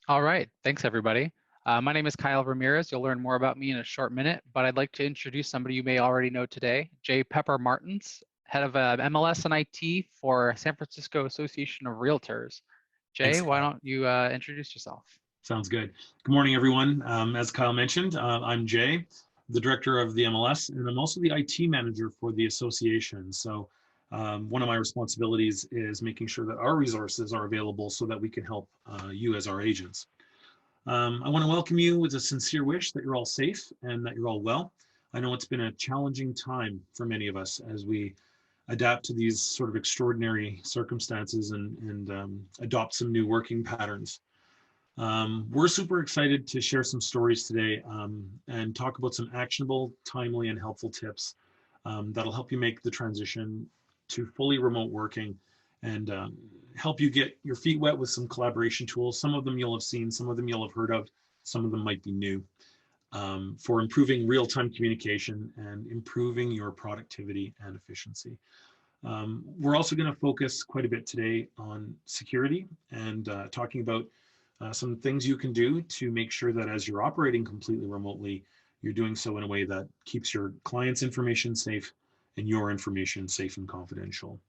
All right. Thanks, everybody. My name is Kyle Ramirez. You'll learn more about me in a short minute, but I'd like to introduce somebody you may already know today, Jay Pepper Martins, head of MLS and IT for San Francisco Association of Realtors. Jay, Thanks, why Kyle. don't you introduce yourself? Sounds good. Good morning, everyone. As Kyle mentioned, I'm Jay, the director of the MLS, and I'm also the IT manager for the association. So one of my responsibilities is making sure that our resources are available so that we can help you as our agents. I want to welcome you with a sincere wish that you're all safe and that you're all well. I know it's been a challenging time for many of us as we adapt to these sort of extraordinary circumstances and adopt some new working patterns. We're super excited to share some stories today and talk about some actionable, timely, and helpful tips that'll help you make the transition to fully remote working and help you get your feet wet with some collaboration tools. Some of them you'll have seen, some of them you'll have heard of, some of them might be new for improving real-time communication and improving your productivity and efficiency. We're also going to focus quite a bit today on security and talking about some things you can do to make sure that as you're operating completely remotely, you're doing so in a way that keeps your client's information safe and your information safe and confidential.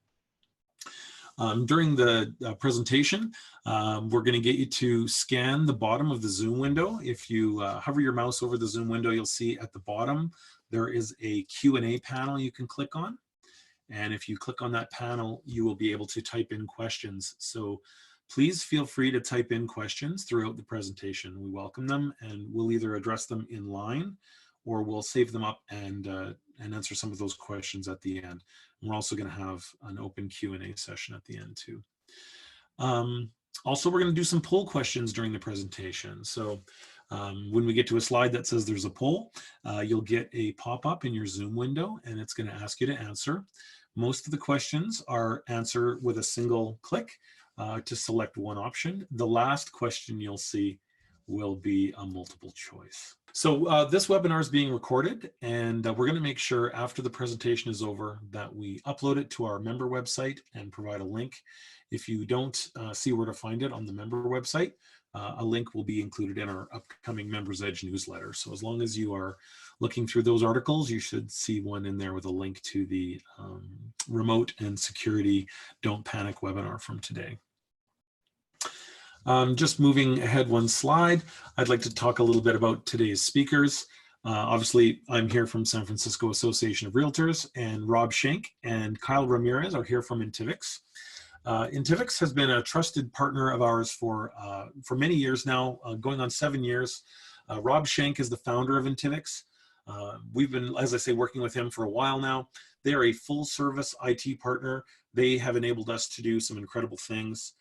During the presentation, we're going to get you to scan the bottom of the Zoom window. If you hover your mouse over the Zoom window, you'll see at the bottom there is a Q&A panel you can click on. And if you click on that panel, you will be able to type in questions. So please feel free to type in questions throughout the presentation. We welcome them, and we'll either address them in line or we'll save them up and answer some of those questions at the end. And we're also going to have an open Q&A session at the end too. Also, we're going to do some poll questions during the presentation. So when we get to a slide that says there's a poll, you'll get a pop-up in your Zoom window, and it's going to ask you to answer. Most of the questions are answered with a single click to select one option. The last question you'll see will be a multiple choice. So this webinar is being recorded, and we're going to make sure after the presentation is over that we upload it to our member website and provide a link. If you don't see where to find it on the member website, a link will be included in our upcoming Members Edge newsletter. So as long as you are looking through those articles, you should see one in there with a link to the remote and security don't panic webinar from today. Just moving ahead one slide, I'd like to talk a little bit about today's speakers. Obviously, I'm here from San Francisco Association of Realtors, and Rob Schenk and Kyle Ramirez are here from Intivix. Intivix has been a trusted partner of ours for many years now, going on 7 years. Rob Schenk is the founder of Intivix. We've been, as I say, working with him for a while now. They are a full-service IT partner. They have enabled us to do some incredible things,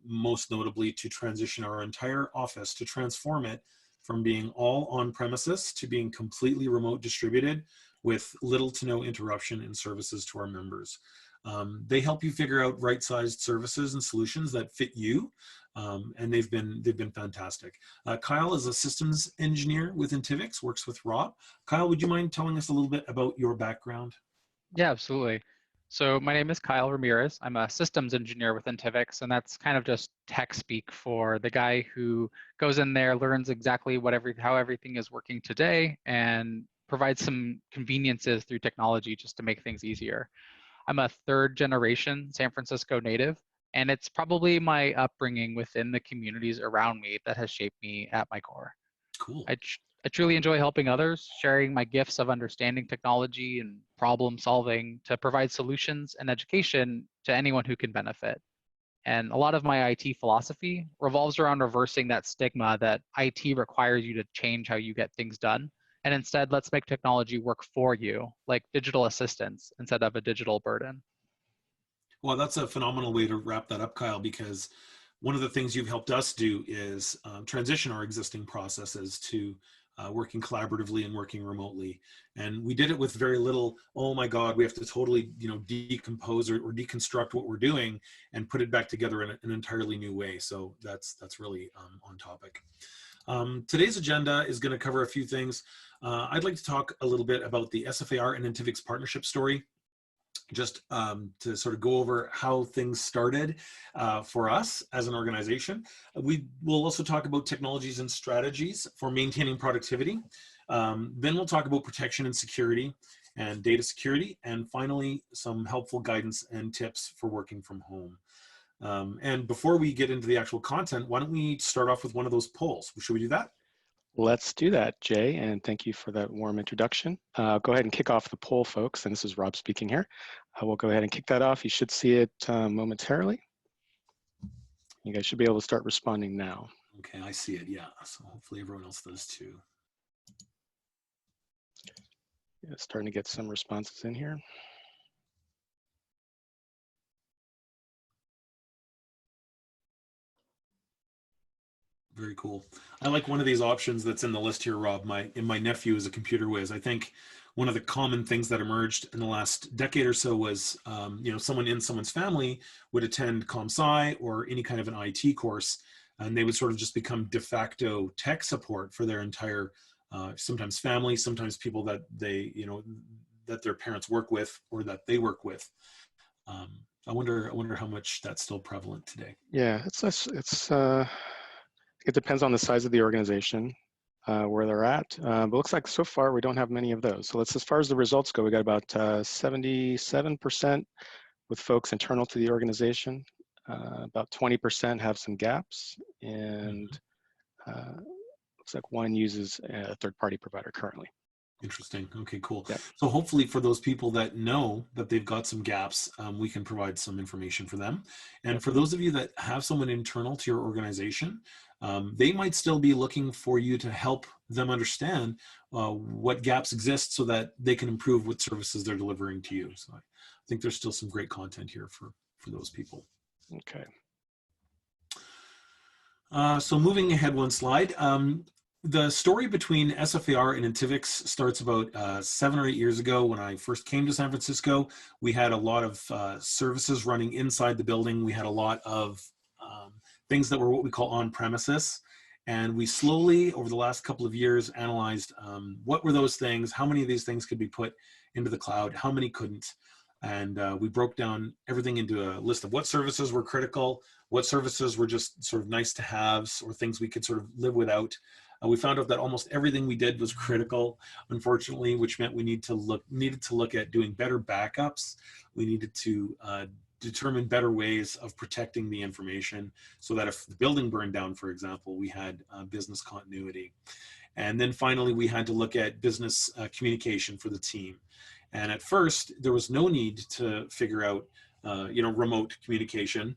most notably to transition our entire office, to transform it from being all on premises to being completely remote distributed with little to no interruption in services to our members. They help you figure out right-sized services and solutions that fit you, and they've been fantastic. Kyle is a systems engineer with Intivix, works with Rob. Kyle, would you mind telling us a little bit about your background? Yeah, absolutely. So my name is Kyle Ramirez. I'm a systems engineer with Intivix, and that's kind of just tech speak for the guy who goes in there, learns exactly how everything is working today, and provides some conveniences through technology just to make things easier. I'm a third generation San Francisco native, and it's probably my upbringing within the communities around me that has shaped me at my core. Cool. I truly enjoy helping others, sharing my gifts of understanding technology and problem solving to provide solutions and education to anyone who can benefit. And a lot of my IT philosophy revolves around reversing that stigma that IT requires you to change how you get things done. And instead, let's make technology work for you, like digital assistants instead of a digital burden. Well, that's a phenomenal way to wrap that up, Kyle, because one of the things you've helped us do is transition our existing processes to working collaboratively and working remotely. And we did it with very little, oh my God, we have to totally, decompose or deconstruct what we're doing and put it back together in an entirely new way. So that's really on topic. Today's agenda is going to cover a few things. I'd like to talk a little bit about the SFAR and Intivix partnership story. just to sort of go over how things started for us as an organization. We will also talk about technologies and strategies for maintaining productivity. Then we'll talk about protection and security and data security. And finally, some helpful guidance and tips for working from home. And before we get into the actual content, why don't we start off with one of those polls? Should we do that? Let's do that, Jay, and thank you for that warm introduction. Go ahead and kick off the poll, folks, and this is Rob speaking here. We'll go ahead and kick that off. You should see it momentarily. You guys should be able to start responding now. Okay, I see it, yeah. So hopefully everyone else does too. Yeah, starting to get some responses in here. Very cool. I like one of these options that's in the list here, Rob. My nephew is a computer whiz. I think one of the common things that emerged in the last decade or so was, someone in someone's family would attend ComSci or any kind of an IT course, and they would sort of just become de facto tech support for their entire, sometimes family, sometimes people that they, that their parents work with or that they work with. I wonder how much that's still prevalent today. Yeah, it depends on the size of the organization, where they're at. But it looks like so far we don't have many of those. So as far as the results go, we got about 77% with folks internal to the organization. About 20% have some gaps, and looks like one uses a third-party provider currently. Interesting. Okay, cool. Yep. So hopefully for those people that know that they've got some gaps, we can provide some information for them. And for those of you that have someone internal to your organization, they might still be looking for you to help them understand what gaps exist so that they can improve what services they're delivering to you. So I think there's still some great content here for those people. Okay. So moving ahead one slide. The story between SFAR and Intivix starts about 7 or 8 years ago when I first came to San Francisco. We had a lot of services running inside the building. We had a lot of things that were what we call on-premises. And we slowly, over the last couple of years, analyzed what were those things, how many of these things could be put into the cloud, how many couldn't. And we broke down everything into a list of what services were critical, what services were just sort of nice to haves or things we could sort of live without. We found out that almost everything we did was critical, unfortunately, which meant we needed to look at doing better backups. We needed to determine better ways of protecting the information so that if the building burned down, for example, we had business continuity. And then finally, we had to look at business communication for the team. And at first, there was no need to figure out, remote communication.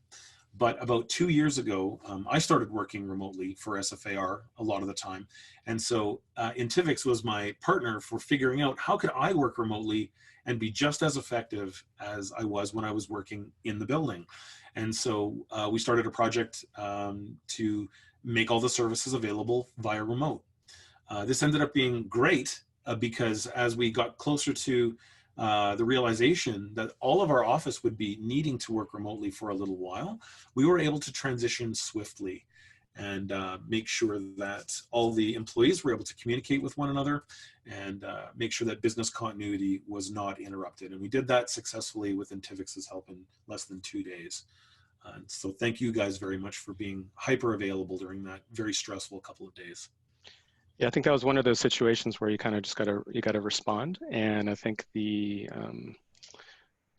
But about 2 years ago, I started working remotely for SFAR a lot of the time. And so Intivix was my partner for figuring out how could I work remotely and be just as effective as I was when I was working in the building. And so we started a project to make all the services available via remote. This ended up being great because as we got closer to the realization that all of our office would be needing to work remotely for a little while, we were able to transition swiftly and make sure that all the employees were able to communicate with one another and make sure that business continuity was not interrupted. And we did that successfully with Intivix's help in less than 2 days. So thank you guys very much for being hyper available during that very stressful couple of days. Yeah, I think that was one of those situations where you kind of just gotta respond, and I think the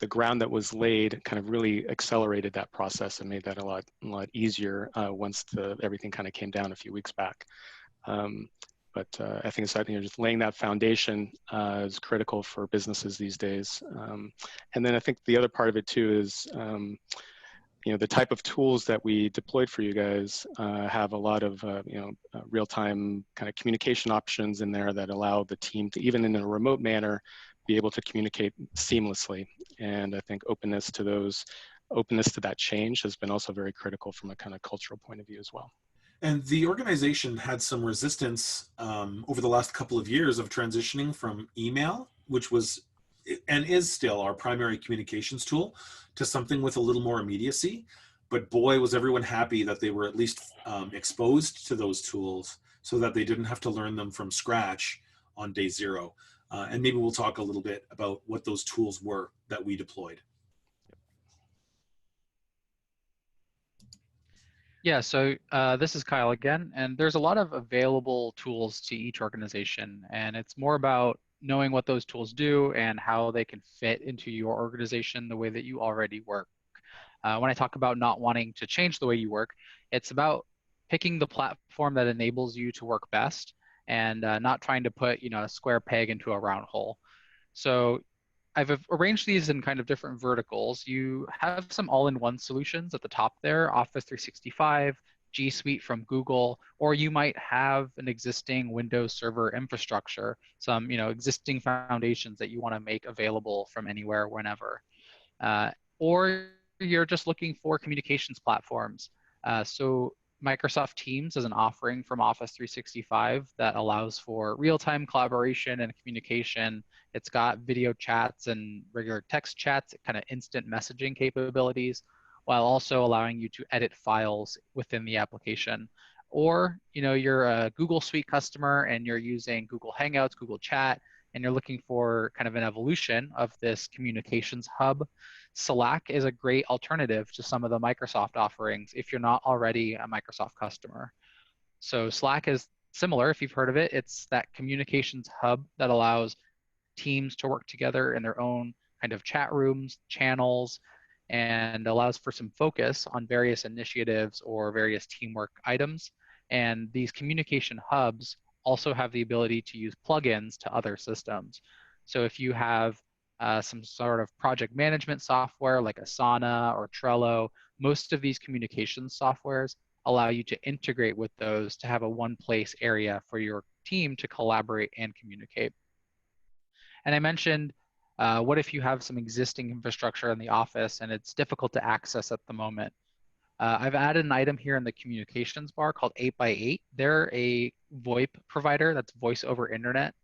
ground that was laid kind of really accelerated that process and made that a lot easier once everything kind of came down a few weeks back. But I think just laying that foundation is critical for businesses these days. And then I think the other part of it too is the type of tools that we deployed for you guys have a lot of real-time kind of communication options in there that allow the team to, even in a remote manner, be able to communicate seamlessly. And I think openness to that change has been also very critical from a kind of cultural point of view as well. And the organization had some resistance over the last couple of years of transitioning from email, which was and is still our primary communications tool, to something with a little more immediacy. But boy, was everyone happy that they were at least exposed to those tools so that they didn't have to learn them from scratch on day zero. and maybe we'll talk a little bit about what those tools were that we deployed. Yeah, so this is Kyle again, and there's a lot of available tools to each organization, and it's more about knowing what those tools do and how they can fit into your organization the way that you already work. When I talk about not wanting to change the way you work, it's about picking the platform that enables you to work best and not trying to put, a square peg into a round hole. So I've arranged these in kind of different verticals. You have some all-in-one solutions at the top there, Office 365, G Suite from Google, or you might have an existing Windows Server infrastructure, some existing foundations that you want to make available from anywhere, whenever. Or you're just looking for communications platforms. So Microsoft Teams is an offering from Office 365 that allows for real-time collaboration and communication. It's got video chats and regular text chats, kind of instant messaging capabilities, while also allowing you to edit files within the application. Or, you're a Google Suite customer and you're using Google Hangouts, Google Chat, and you're looking for kind of an evolution of this communications hub. Slack is a great alternative to some of the Microsoft offerings if you're not already a Microsoft customer. So Slack is similar, if you've heard of it. It's that communications hub that allows teams to work together in their own kind of chat rooms, channels, and allows for some focus on various initiatives or various teamwork items. And these communication hubs also have the ability to use plugins to other systems. So if you have some sort of project management software like Asana or Trello, most of these communications softwares allow you to integrate with those to have a one-place area for your team to collaborate and communicate. And I mentioned, what if you have some existing infrastructure in the office and it's difficult to access at the moment? I've added an item here in the communications bar called 8x8. They're a VoIP provider, that's voice over internet,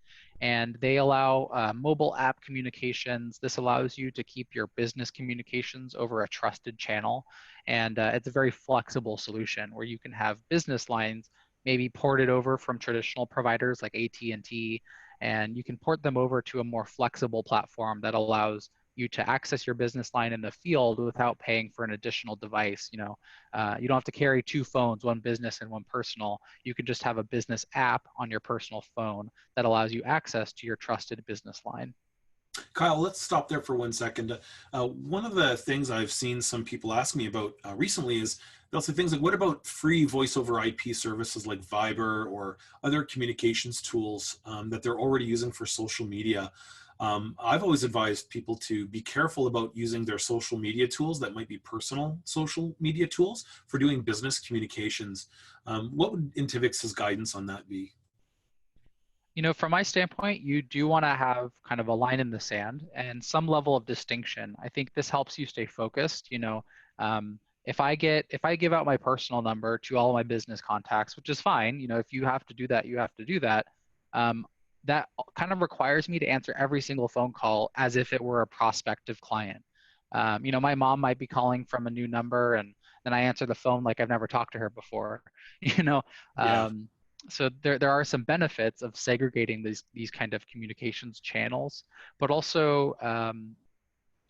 and they allow mobile app communications. This allows you to keep your business communications over a trusted channel, and it's a very flexible solution where you can have business lines maybe ported over from traditional providers like AT&T, and you can port them over to a more flexible platform that allows you to access your business line in the field without paying for an additional device. You don't have to carry two phones, one business and one personal. You can just have a business app on your personal phone that allows you access to your trusted business line. Kyle, let's stop there for 1 second. One of the things I've seen some people ask me about recently is they'll say things like, what about free voice over IP services like Viber or other communications tools that they're already using for social media? I've always advised people to be careful about using their social media tools that might be personal social media tools for doing business communications. What would Intivix's guidance on that be? From my standpoint, you do want to have kind of a line in the sand and some level of distinction. I think this helps you stay focused. If I give out my personal number to all my business contacts, which is fine, if you have to do that, you have to do that. That kind of requires me to answer every single phone call as if it were a prospective client. My mom might be calling from a new number, and then I answer the phone like I've never talked to her before. Yeah. So there are some benefits of segregating these kind of communications channels, but also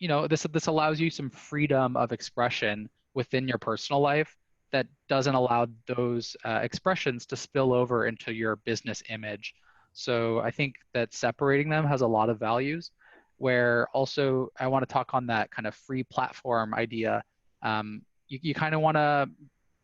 this allows you some freedom of expression within your personal life that doesn't allow those expressions to spill over into your business image. So I think that separating them has a lot of values, where also I want to talk on that kind of free platform idea. You kind of want to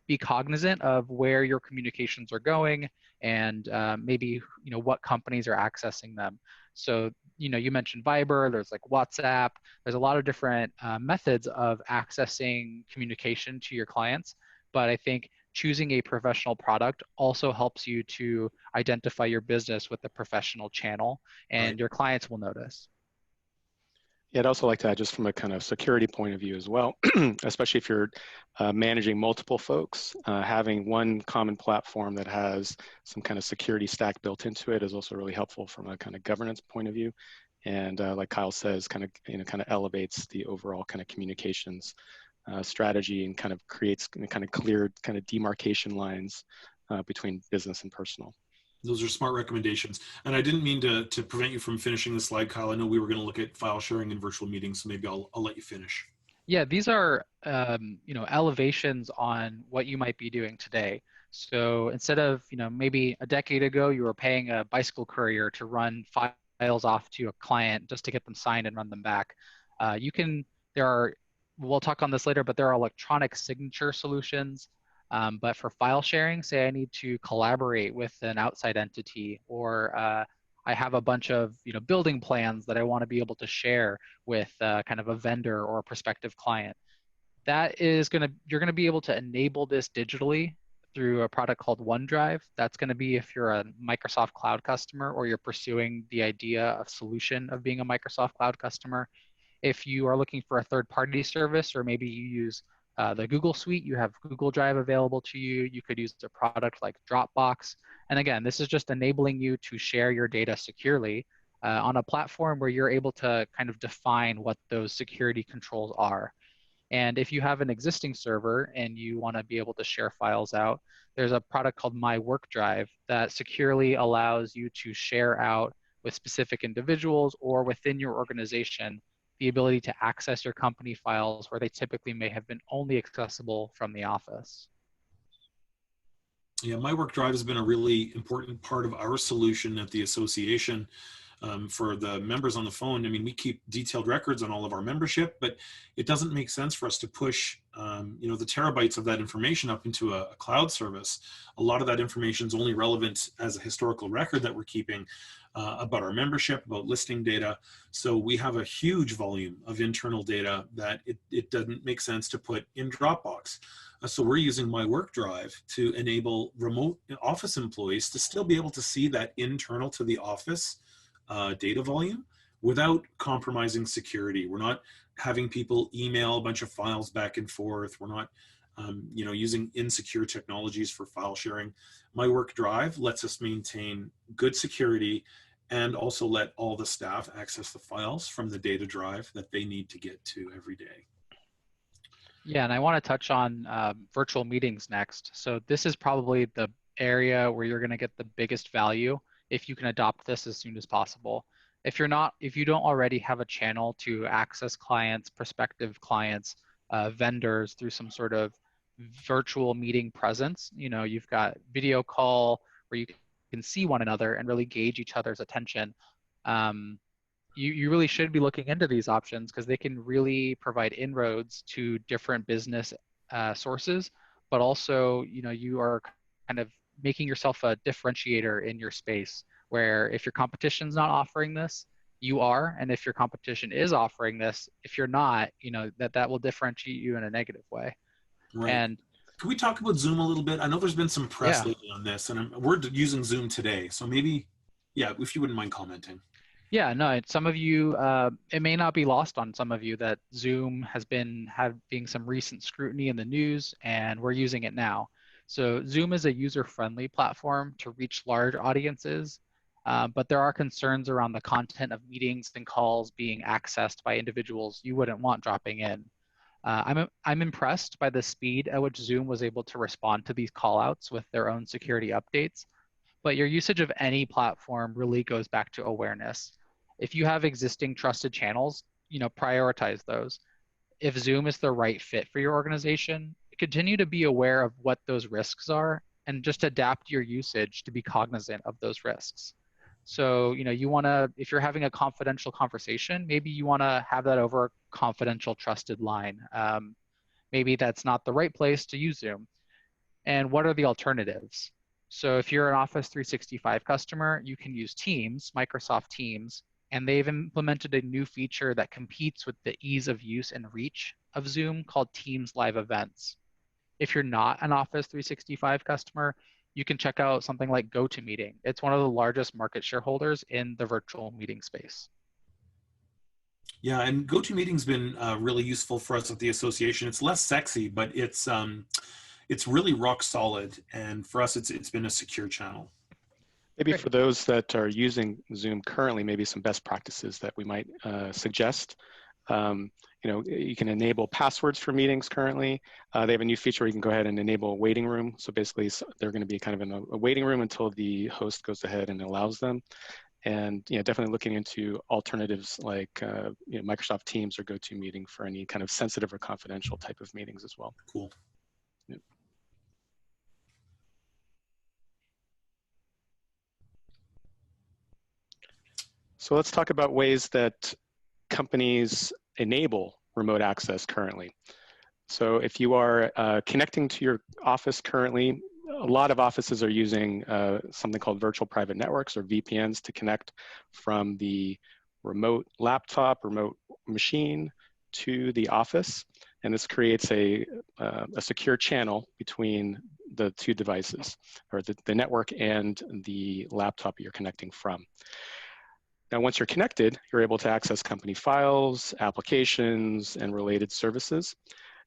be cognizant of where your communications are going and maybe what companies are accessing them. So you mentioned Viber, there's like WhatsApp, there's a lot of different methods of accessing communication to your clients, but I think choosing a professional product also helps you to identify your business with a professional channel, and Right. your clients will notice. Yeah, I'd also like to add, just from a kind of security point of view as well, especially if you're managing multiple folks, having one common platform that has some kind of security stack built into it is also really helpful from a kind of governance point of view. And like Kyle says, kind of elevates the overall kind of communications strategy and kind of creates kind of clear kind of demarcation lines between business and personal. Those are smart recommendations. And I didn't mean to prevent you from finishing the slide, Kyle. I know we were going to look at file sharing and virtual meetings, so maybe I'll let you finish. Yeah, these are elevations on what you might be doing today. So instead of maybe a decade ago you were paying a bicycle courier to run files off to a client just to get them signed and run them back, you can. There are. We'll talk on this later, but there are electronic signature solutions. But for file sharing, say I need to collaborate with an outside entity, or I have a bunch of building plans that I want to be able to share with kind of a vendor or a prospective client. You're gonna be able to enable this digitally through a product called OneDrive. That's gonna be if you're a Microsoft Cloud customer or you're pursuing the idea of solution of being a Microsoft Cloud customer. If you are looking for a third-party service, or maybe you use the Google Suite, you have Google Drive available to you. You could use a product like Dropbox. And again, this is just enabling you to share your data securely on a platform where you're able to kind of define what those security controls are. And if you have an existing server and you want to be able to share files out, there's a product called My Work Drive that securely allows you to share out with specific individuals or within your organization the ability to access your company files where they typically may have been only accessible from the office. Yeah, My Work Drive has been a really important part of our solution at the association. For the members on the phone, I mean, we keep detailed records on all of our membership, but it doesn't make sense for us to push, the terabytes of that information up into a cloud service. A lot of that information is only relevant as a historical record that we're keeping about our membership, about listing data. So we have a huge volume of internal data that it doesn't make sense to put in Dropbox. So we're using My Work Drive to enable remote office employees to still be able to see that internal to the office data volume without compromising security. We're not having people email a bunch of files back and forth. We're not, using insecure technologies for file sharing. My Work Drive lets us maintain good security and also let all the staff access the files from the data drive that they need to get to every day. Yeah, and I want to touch on virtual meetings next. So this is probably the area where you're going to get the biggest value if you can adopt this as soon as possible. If you don't already have a channel to access clients, prospective clients, vendors through some sort of virtual meeting presence, you've got video call where you can see one another and really gauge each other's attention. You really should be looking into these options because they can really provide inroads to different business sources, but also, you are kind of making yourself a differentiator in your space where if your competition's not offering this, you are. And if your competition is offering this, if you're not, that will differentiate you in a negative way. Right. And can we talk about Zoom a little bit? I know there's been some press yeah. lately on this, and we're using Zoom today. So maybe, yeah, if you wouldn't mind commenting. Yeah, no, some of you, it may not be lost on some of you that Zoom has been having some recent scrutiny in the news, and we're using it now. So Zoom is a user-friendly platform to reach large audiences, but there are concerns around the content of meetings and calls being accessed by individuals you wouldn't want dropping in. I'm impressed by the speed at which Zoom was able to respond to these callouts with their own security updates, but your usage of any platform really goes back to awareness. If you have existing trusted channels, prioritize those. If Zoom is the right fit for your organization, continue to be aware of what those risks are and just adapt your usage to be cognizant of those risks. So, you want to, if you're having a confidential conversation, maybe you want to have that over a confidential trusted line. Maybe that's not the right place to use Zoom. And what are the alternatives? So if you're an Office 365 customer, you can use Teams, Microsoft Teams, and they've implemented a new feature that competes with the ease of use and reach of Zoom called Teams Live Events. If you're not an Office 365 customer, you can check out something like GoToMeeting. It's one of the largest market shareholders in the virtual meeting space. Yeah, and GoToMeeting's been really useful for us at the association. It's less sexy, but it's really rock solid, and for us, it's been a secure channel. Maybe for those that are using Zoom currently, maybe some best practices that we might suggest. You can enable passwords for meetings currently. They have a new feature where you can go ahead and enable a waiting room. So basically, they're going to be kind of in a waiting room until the host goes ahead and allows them. And definitely looking into alternatives like Microsoft Teams or GoToMeeting for any kind of sensitive or confidential type of meetings as well. Cool. Yep. So let's talk about ways that companies enable remote access currently. So if you are connecting to your office currently, a lot of offices are using something called virtual private networks or VPNs to connect from the remote laptop, remote machine to the office. And this creates a secure channel between the two devices, or the network and the laptop you're connecting from. Now, once you're connected, you're able to access company files, applications, and related services.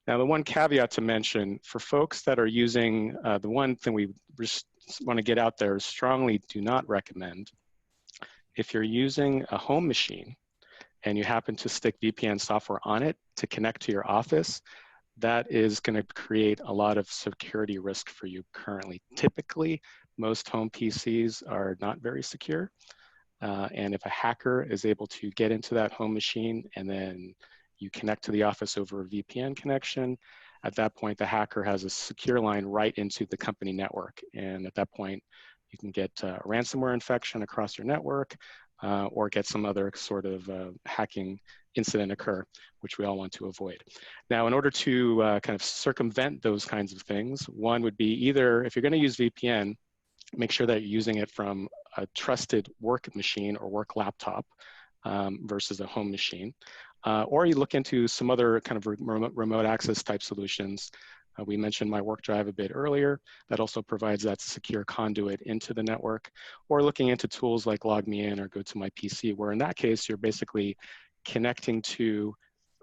Now, the one caveat to mention for folks that are using, the one thing we just want to get out there is strongly do not recommend. If you're using a home machine and you happen to stick VPN software on it to connect to your office, that is going to create a lot of security risk for you currently. Typically, most home PCs are not very secure. And if a hacker is able to get into that home machine and then you connect to the office over a VPN connection, at that point, the hacker has a secure line right into the company network. And at that point, you can get a ransomware infection across your network or get some other sort of hacking incident occur, which we all want to avoid. Now, in order to kind of circumvent those kinds of things, one would be either, if you're going to use VPN, make sure that you're using it from a trusted work machine or work laptop versus a home machine. Or you look into some other kind of remote access type solutions. We mentioned My Work Drive a bit earlier. That also provides that secure conduit into the network. Or looking into tools like LogMeIn or GoToMyPC, where in that case, you're basically connecting to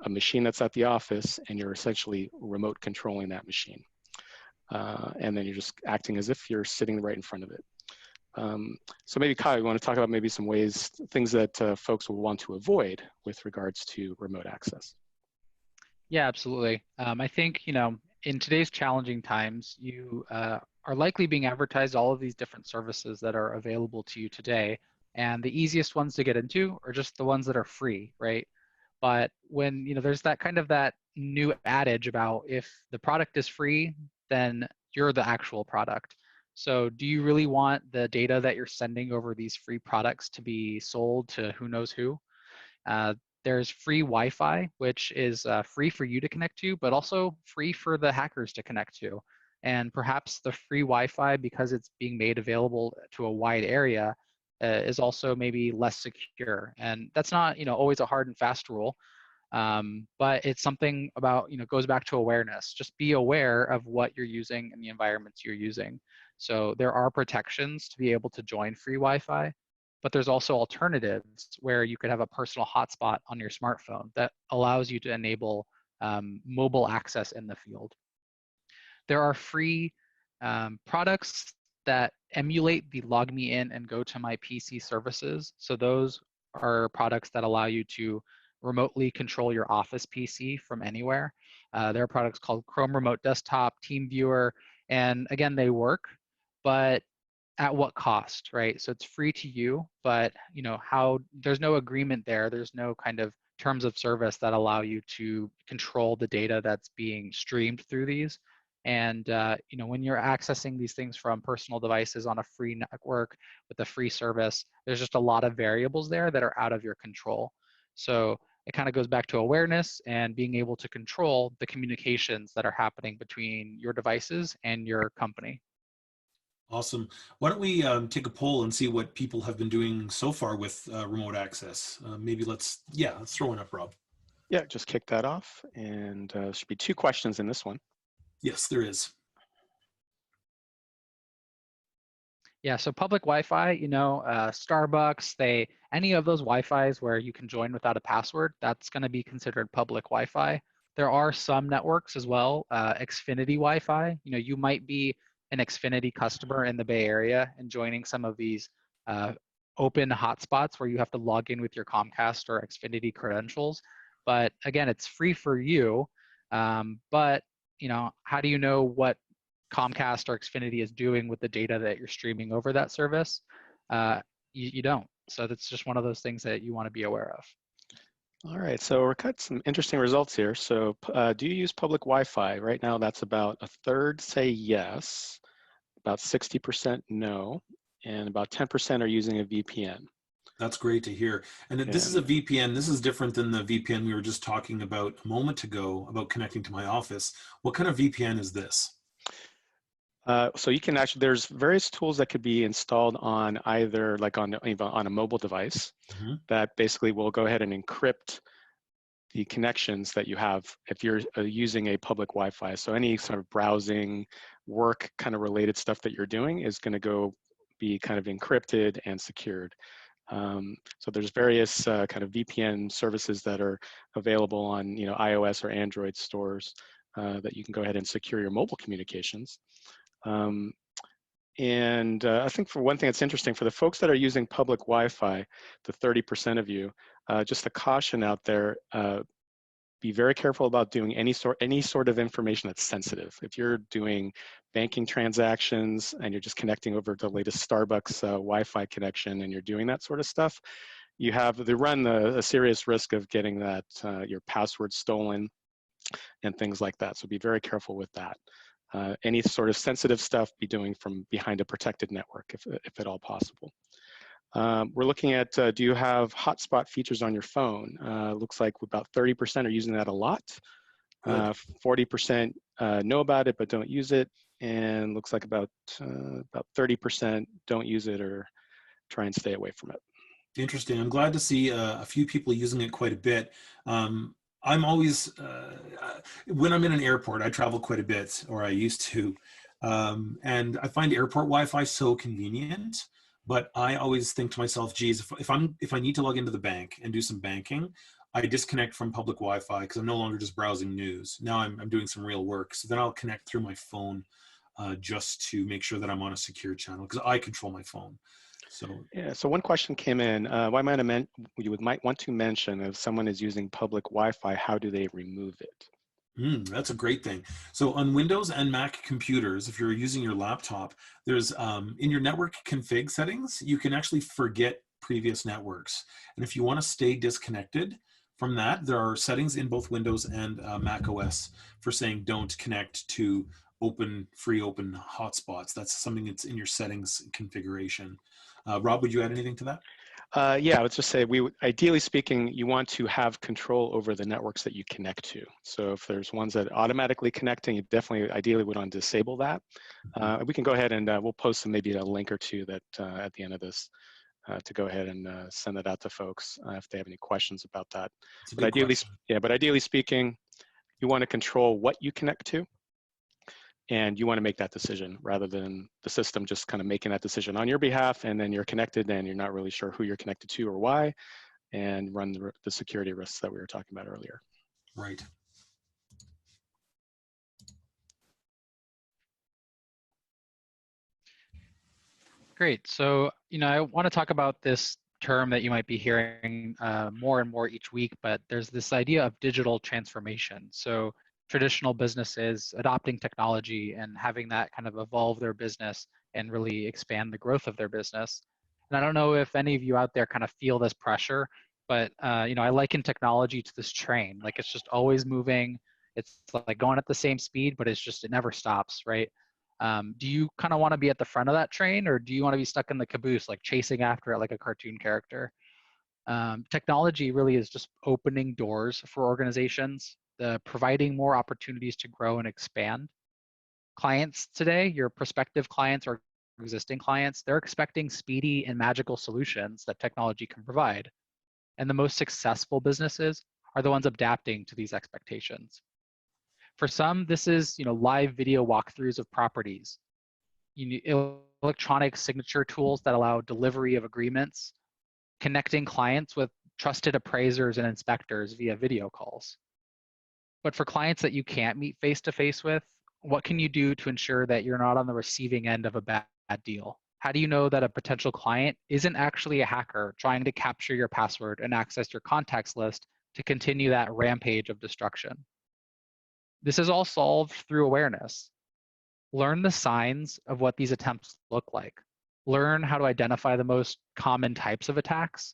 a machine that's at the office and you're essentially remote controlling that machine. And then you're just acting as if you're sitting right in front of it. So maybe Kyle, you want to talk about maybe some ways, things that folks will want to avoid with regards to remote access? Yeah, absolutely. I think, in today's challenging times, you are likely being advertised all of these different services that are available to you today. And the easiest ones to get into are just the ones that are free, right? But when, there's that new adage about if the product is free, then you're the actual product. So do you really want the data that you're sending over these free products to be sold to who knows who? There's free Wi-Fi, which is free for you to connect to, but also free for the hackers to connect to. And perhaps the free Wi-Fi, because it's being made available to a wide area, is also maybe less secure. And that's not, always a hard and fast rule. But it's something about, goes back to awareness. Just be aware of what you're using and the environments you're using. So there are protections to be able to join free Wi-Fi, but there's also alternatives where you could have a personal hotspot on your smartphone that allows you to enable mobile access in the field. There are free products that emulate the LogMeIn and GoToMyPC services. So those are products that allow you to remotely control your Office PC from anywhere. There are products called Chrome Remote Desktop, TeamViewer, and again, they work, but at what cost, right? So it's free to you, but there's no agreement there. There's no kind of terms of service that allow you to control the data that's being streamed through these. And when you're accessing these things from personal devices on a free network with a free service, there's just a lot of variables there that are out of your control. So it kind of goes back to awareness and being able to control the communications that are happening between your devices and your company. Awesome. Why don't we take a poll and see what people have been doing so far with remote access? Maybe let's throw one up, Rob. Yeah, just kick that off. And there should be 2 questions in this one. Yes, there is. Yeah, so public Wi-Fi, Starbucks, any of those Wi-Fis where you can join without a password, that's going to be considered public Wi-Fi. There are some networks as well, Xfinity Wi-Fi. You might be an Xfinity customer in the Bay Area and joining some of these open hotspots where you have to log in with your Comcast or Xfinity credentials. But again, it's free for you. But how do you know what Comcast or Xfinity is doing with the data that you're streaming over that service? You don't. So that's just one of those things that you want to be aware of. All right, so we're got some interesting results here. So do you use public Wi-Fi? Right now, that's about a third say yes, about 60% no, and about 10% are using a VPN. That's great to hear. And this is a VPN. This is different than the VPN we were just talking about a moment ago about connecting to my office. What kind of VPN is this? So you can actually, there's various tools that could be installed on either like on a mobile device that basically will go ahead and encrypt the connections that you have if you're using a public Wi-Fi. So any sort of browsing, work kind of related stuff that you're doing is going to be kind of encrypted and secured. So there's various kind of VPN services that are available on iOS or Android stores that you can go ahead and secure your mobile communications. I think for one thing that's interesting for the folks that are using public Wi-Fi, the 30% of you, just a caution out there, be very careful about doing any sort of information that's sensitive. If you're doing banking transactions and you're just connecting over the latest Starbucks Wi-Fi connection and you're doing that sort of stuff, they run a serious risk of getting that your password stolen and things like that. So be very careful with that. Any sort of sensitive stuff be doing from behind a protected network if at all possible. We're looking at, do you have hotspot features on your phone? Looks like about 30% are using that a lot. 40% know about it but don't use it. And looks like about 30% don't use it or try and stay away from it. Interesting. I'm glad to see a few people using it quite a bit. I'm always, when I'm in an airport, I travel quite a bit, or I used to, and I find airport Wi-Fi so convenient, but I always think to myself, geez, if I need to log into the bank and do some banking, I disconnect from public Wi-Fi because I'm no longer just browsing news. Now I'm doing some real work. So then I'll connect through my phone just to make sure that I'm on a secure channel because I control my phone. So yeah. So one question came in. You might want to mention if someone is using public Wi-Fi, how do they remove it? That's a great thing. So on Windows and Mac computers, if you're using your laptop, there's in your network config settings, you can actually forget previous networks. And if you want to stay disconnected from that, there are settings in both Windows and Mac OS for saying don't connect to free open hotspots. That's something that's in your settings configuration. Rob, would you add anything to that? Yeah, I would just say ideally speaking, you want to have control over the networks that you connect to. So if there's ones that automatically connecting, you definitely ideally would want to disable that. We can go ahead and we'll post maybe a link or two that at the end of this to go ahead and send that out to folks if they have any questions about that. But ideally speaking, you want to control what you connect to. And you want to make that decision rather than the system just kind of making that decision on your behalf, and then you're connected and you're not really sure who you're connected to or why, and run the security risks that we were talking about earlier. Right. Great. So, I want to talk about this term that you might be hearing more and more each week, but there's this idea of digital transformation. So traditional businesses adopting technology and having that kind of evolve their business and really expand the growth of their business. And I don't know if any of you out there kind of feel this pressure, but I liken technology to this train. Like it's just always moving. It's like going at the same speed, but it never stops, right? Do you kind of want to be at the front of that train, or do you want to be stuck in the caboose, like chasing after it like a cartoon character? Technology really is just opening doors for organizations, providing more opportunities to grow and expand. Clients today, your prospective clients or existing clients, they're expecting speedy and magical solutions that technology can provide. And the most successful businesses are the ones adapting to these expectations. For some, this is live video walkthroughs of properties, electronic signature tools that allow delivery of agreements, connecting clients with trusted appraisers and inspectors via video calls. But for clients that you can't meet face-to-face with, what can you do to ensure that you're not on the receiving end of a bad deal? How do you know that a potential client isn't actually a hacker trying to capture your password and access your contacts list to continue that rampage of destruction. This is all solved through awareness. Learn the signs of what these attempts look like. Learn how to identify the most common types of attacks.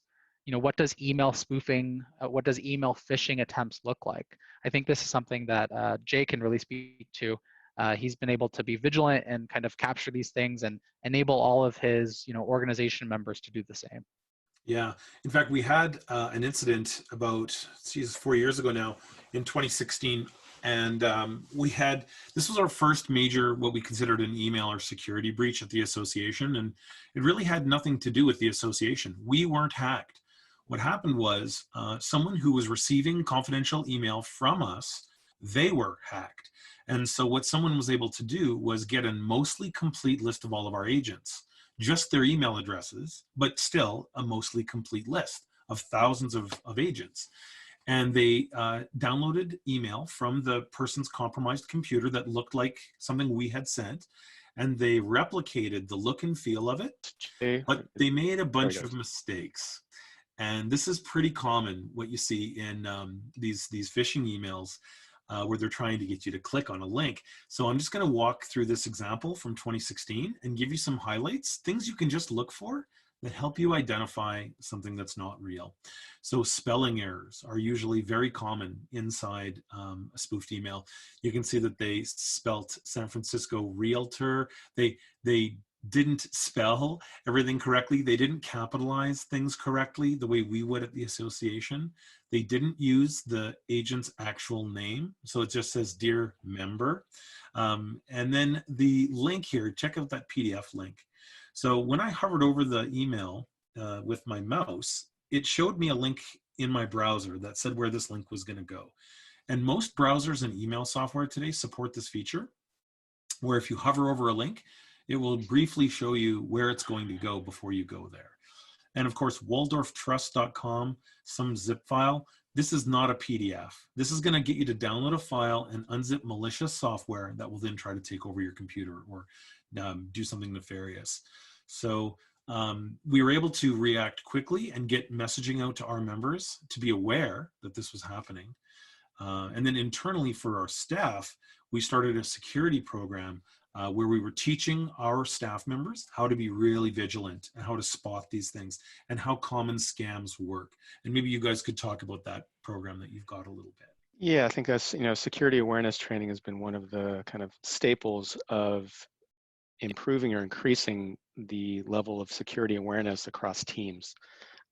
What does email spoofing, what does email phishing attempts look like? I think this is something that Jay can really speak to. He's been able to be vigilant and kind of capture these things and enable all of his organization members to do the same. Yeah. In fact, we had an incident about 4 years ago now in 2016. And this was our first major, what we considered an email or security breach at the association. And it really had nothing to do with the association. We weren't hacked. What happened was someone who was receiving confidential email from us, they were hacked. And so what someone was able to do was get a mostly complete list of all of our agents, just their email addresses, but still a mostly complete list of thousands of agents. And they downloaded email from the person's compromised computer that looked like something we had sent, and they replicated the look and feel of it, but they made a bunch of mistakes. And this is pretty common, what you see in these phishing emails where they're trying to get you to click on a link. So I'm just going to walk through this example from 2016 and give you some highlights, things you can just look for that help you identify something that's not real. So spelling errors are usually very common inside a spoofed email. You can see that they spelt San Francisco Realtor. They didn't spell everything correctly. They didn't capitalize things correctly the way we would at the association. They didn't use the agent's actual name. So it just says, "Dear member." And then the link here, check out that PDF link. So when I hovered over the email with my mouse, it showed me a link in my browser that said where this link was going to go. And most browsers and email software today support this feature, where if you hover over a link, it will briefly show you where it's going to go before you go there. And of course, waldorftrust.com, some zip file. This is not a PDF. This is going to get you to download a file and unzip malicious software that will then try to take over your computer or do something nefarious. So we were able to react quickly and get messaging out to our members to be aware that this was happening. And then internally for our staff, we started a security program where we were teaching our staff members how to be really vigilant and how to spot these things and how common scams work. And maybe you guys could talk about that program that you've got a little bit. Yeah, I think that's, security awareness training has been one of the kind of staples of improving or increasing the level of security awareness across teams.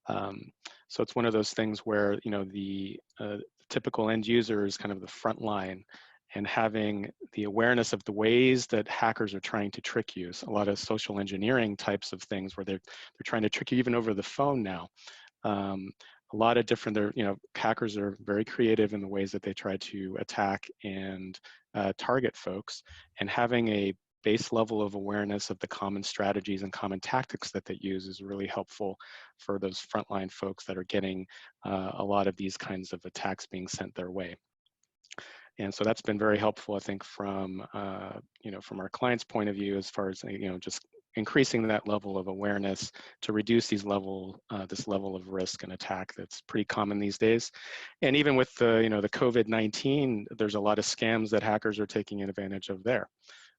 So it's one of those things where, the typical end user is kind of the front line, and having the awareness of the ways that hackers are trying to trick you. So a lot of social engineering types of things where they're trying to trick you even over the phone now. A lot of different, hackers are very creative in the ways that they try to attack and target folks, and having a base level of awareness of the common strategies and common tactics that they use is really helpful for those frontline folks that are getting a lot of these kinds of attacks being sent their way. And so that's been very helpful, I think, from from our clients' point of view, as far as just increasing that level of awareness to reduce this level of risk and attack that's pretty common these days. And even with the the COVID-19, there's a lot of scams that hackers are taking advantage of there.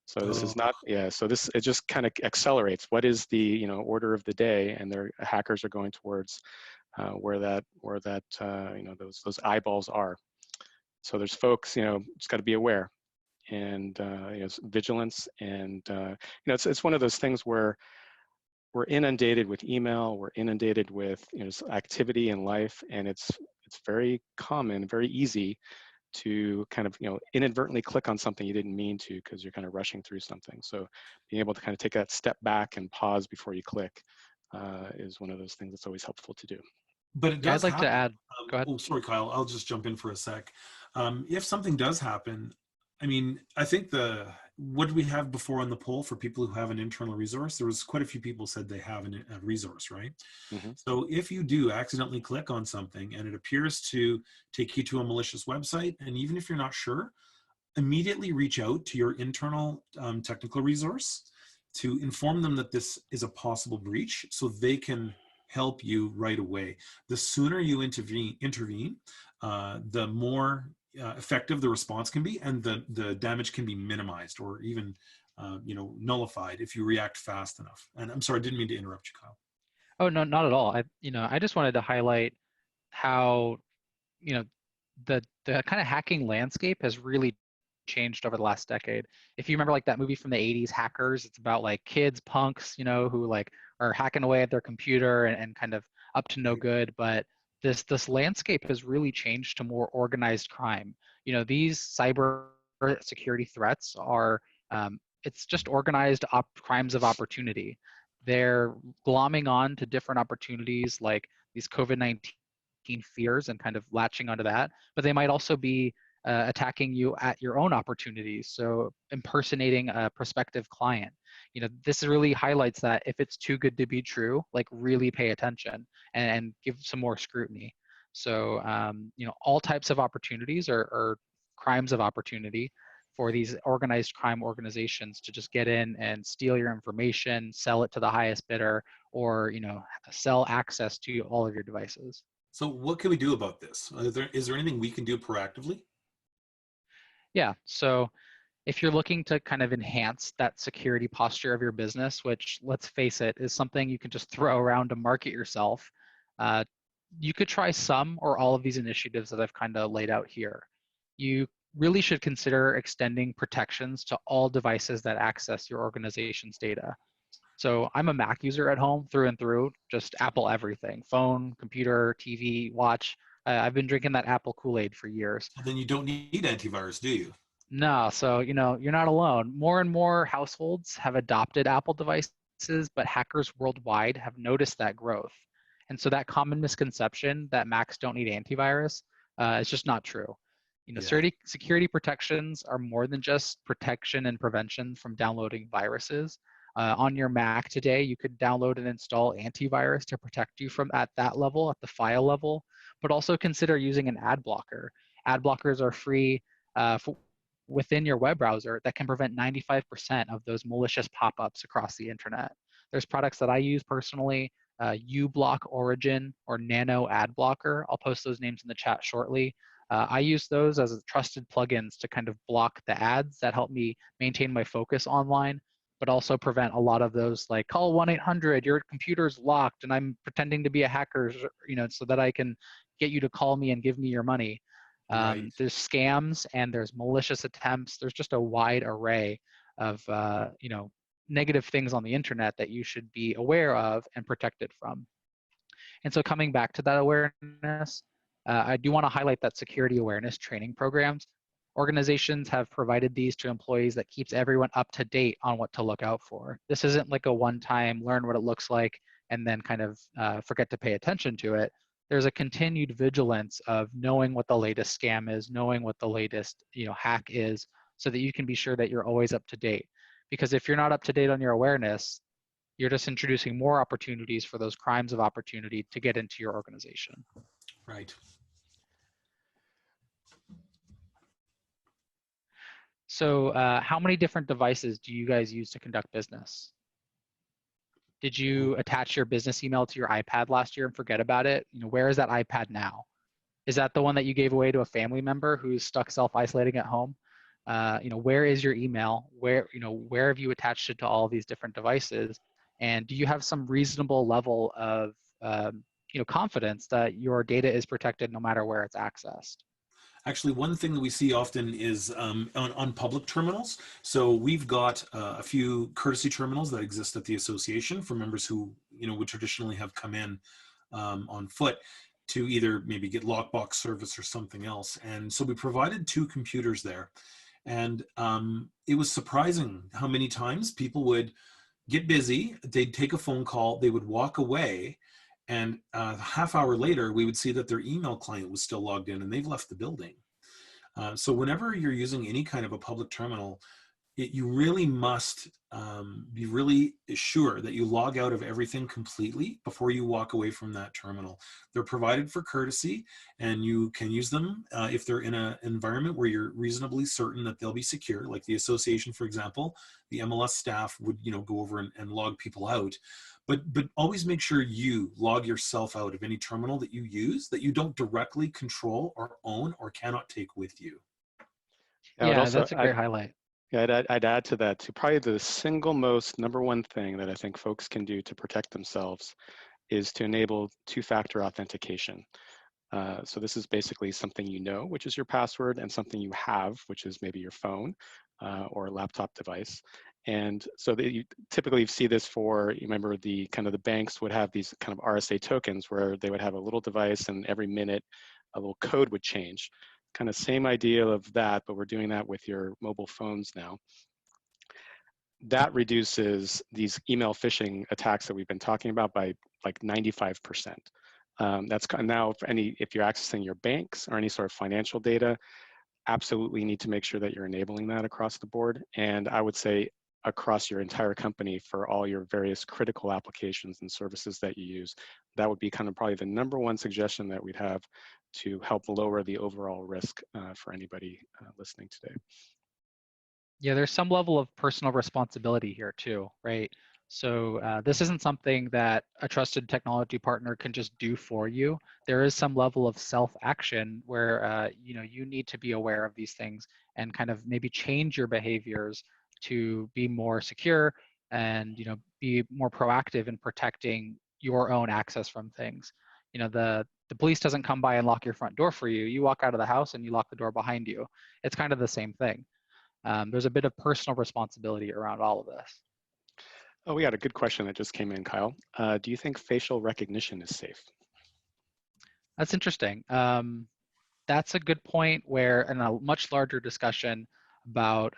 So this is not, so it just kind of accelerates what is the order of the day, and their hackers are going towards where those eyeballs are. So there's folks, just got to be aware, and vigilance, and it's one of those things where we're inundated with email, we're inundated with activity in life, and it's very common, very easy to kind of inadvertently click on something you didn't mean to because you're kind of rushing through something. So being able to kind of take that step back and pause before you click is one of those things that's always helpful to do. But it does I'd like to add, go ahead. Oh, sorry, Kyle. I'll just jump in for a sec. If something does happen, I mean, I think what did we have before on the poll for people who have an internal resource? There was quite a few people said they have a resource, right? Mm-hmm. So if you do accidentally click on something and it appears to take you to a malicious website, and even if you're not sure, immediately reach out to your internal technical resource to inform them that this is a possible breach so they can help you right away. The sooner you intervene, the more effective the response can be, and the damage can be minimized or even nullified if you react fast enough. And I'm sorry, I didn't mean to interrupt you, Kyle. Oh, no, not at all. I just wanted to highlight how, you know, the kind of hacking landscape has really changed over the last decade. If you remember like that movie from the 80s, Hackers, it's about like kids, punks, who like are hacking away at their computer and kind of up to no good. But this landscape has really changed to more organized crime. These cyber security threats are it's just organized crimes of opportunity. They're glomming on to different opportunities like these COVID-19 fears and kind of latching onto that, but they might also be attacking you at your own opportunities. So impersonating a prospective client. This really highlights that if it's too good to be true, like really pay attention and give some more scrutiny. So, all types of opportunities are crimes of opportunity for these organized crime organizations to just get in and steal your information, sell it to the highest bidder, or, sell access to all of your devices. So what can we do about this? Is there anything we can do proactively? Yeah. So if you're looking to kind of enhance that security posture of your business, which let's face it, is something you can just throw around to market yourself, you could try some or all of these initiatives that I've kind of laid out here. You really should consider extending protections to all devices that access your organization's data. So I'm a Mac user at home through and through, just Apple everything, phone, computer, TV, watch. I've been drinking that Apple Kool-Aid for years. Well, then you don't need antivirus, do you? No, so you're not alone. More and more households have adopted Apple devices, but hackers worldwide have noticed that growth. And so that common misconception that Macs don't need antivirus is just not true. Yeah. Security protections are more than just protection and prevention from downloading viruses. On your Mac today, you could download and install antivirus to protect you from at that level, at the file level, but also consider using an ad blocker. Ad blockers are free within your web browser that can prevent 95% of those malicious pop-ups across the internet. There's products that I use personally, uBlock Origin or Nano Ad Blocker. I'll post those names in the chat shortly. I use those as trusted plugins to kind of block the ads that help me maintain my focus online, but also prevent a lot of those like call 1-800, your computer's locked and I'm pretending to be a hacker, so that I can get you to call me and give me your money. Right. There's scams and there's malicious attempts. There's just a wide array of negative things on the internet that you should be aware of and protected from. And so coming back to that awareness, I do want to highlight that security awareness training programs. Organizations have provided these to employees that keeps everyone up to date on what to look out for. This isn't like a one-time learn what it looks like and then kind of forget to pay attention to it. There's a continued vigilance of knowing what the latest scam is, knowing what the latest hack is, so that you can be sure that you're always up to date. Because if you're not up to date on your awareness, you're just introducing more opportunities for those crimes of opportunity to get into your organization. Right. So how many different devices do you guys use to conduct business? Did you attach your business email to your iPad last year and forget about it? Where is that iPad now? Is that the one that you gave away to a family member who's stuck self-isolating at home? Where is your email? Where have you attached it to all these different devices? And do you have some reasonable level of confidence that your data is protected no matter where it's accessed? Actually, one thing that we see often is on public terminals. So we've got a few courtesy terminals that exist at the association for members who would traditionally have come in on foot to either maybe get lockbox service or something else. And so we provided 2 computers there. And it was surprising how many times people would get busy, they'd take a phone call, they would walk away, and a half hour later, we would see that their email client was still logged in and they've left the building. So whenever you're using any kind of a public terminal, you really must be really sure that you log out of everything completely before you walk away from that terminal. They're provided for courtesy, and you can use them if they're in an environment where you're reasonably certain that they'll be secure, like the association, for example. The MLS staff would, go over and log people out. But always make sure you log yourself out of any terminal that you use that you don't directly control or own or cannot take with you. I would Yeah, also, that's a great highlight. yeah, I'd add to that to probably the single most number one thing that I think folks can do to protect themselves is to enable two-factor authentication. So this is basically something you know, which is your password, and something you have, which is maybe your phone or a laptop device. And so you typically see this for, you remember the banks would have these kind of RSA tokens where they would have a little device, and every minute a little code would change. Kind of same idea of that, but we're doing that with your mobile phones now. That reduces these email phishing attacks that we've been talking about by like 95%. That's now if you're accessing your banks or any sort of financial data, absolutely need to make sure that you're enabling that across the board. And I would say across your entire company for all your various critical applications and services that you use. That would be kind of probably the number one suggestion that we'd have to help lower the overall risk for anybody listening today. Yeah, there's some level of personal responsibility here too, right? So this isn't something that a trusted technology partner can just do for you. There is some level of self-action where you need to be aware of these things and kind of maybe change your behaviors to be more secure and be more proactive in protecting your own access from things. The police doesn't come by and lock your front door for you. You walk out of the house and you lock the door behind you. It's kind of the same thing. There's a bit of personal responsibility around all of this. Oh, we had a good question that just came in, Kyle. Do you think facial recognition is safe? That's interesting. That's a good point where in a much larger discussion about,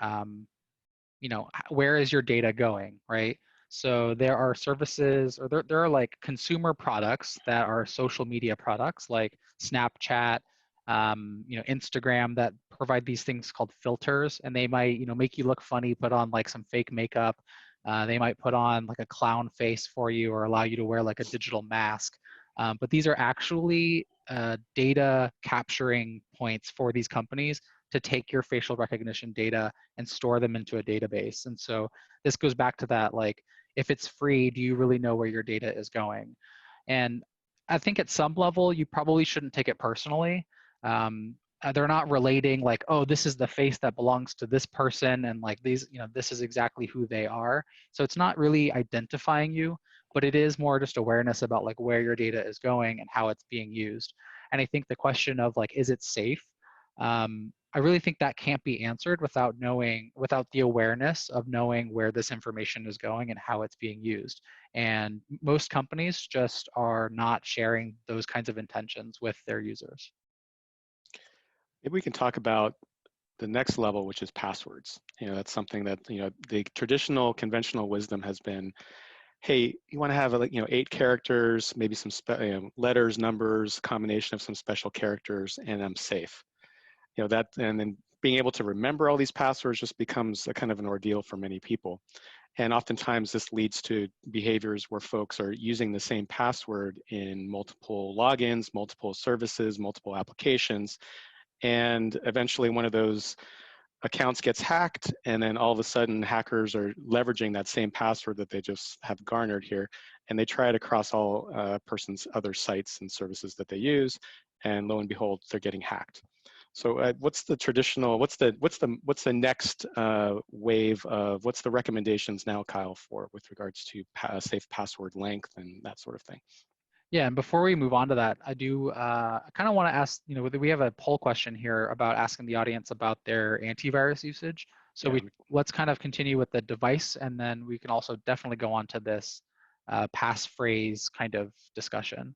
where is your data going, right? So there are services or there are like consumer products that are social media products like Snapchat, Instagram that provide these things called filters, and they might, make you look funny, put on like some fake makeup. They might put on like a clown face for you or allow you to wear like a digital mask. But these are actually data capturing points for these companies to take your facial recognition data and store them into a database. And so this goes back to that, like, if it's free, do you really know where your data is going? And I think at some level, you probably shouldn't take it personally. They're not relating like, oh, this is the face that belongs to this person, and like these, this is exactly who they are. So it's not really identifying you, but it is more just awareness about like where your data is going and how it's being used. And I think the question of like, is it safe? I really think that can't be answered without the awareness of knowing where this information is going and how it's being used. And most companies just are not sharing those kinds of intentions with their users. Maybe we can talk about the next level, which is passwords. That's something that, the traditional conventional wisdom has been, hey, you want to have 8 characters, maybe some letters, numbers, combination of some special characters, and I'm safe. And then being able to remember all these passwords just becomes a kind of an ordeal for many people. And oftentimes this leads to behaviors where folks are using the same password in multiple logins, multiple services, multiple applications. And eventually one of those accounts gets hacked, and then all of a sudden hackers are leveraging that same password that they just have garnered here, and they try it across all person's other sites and services that they use, and lo and behold, they're getting hacked. So what's the next wave of, what's the recommendations now, Kyle, with regards to safe password length and that sort of thing? Yeah, and before we move on to that, I do kind of want to ask, we have a poll question here about asking the audience about their antivirus usage. So let's kind of continue with the device, and then we can also definitely go on to this passphrase kind of discussion.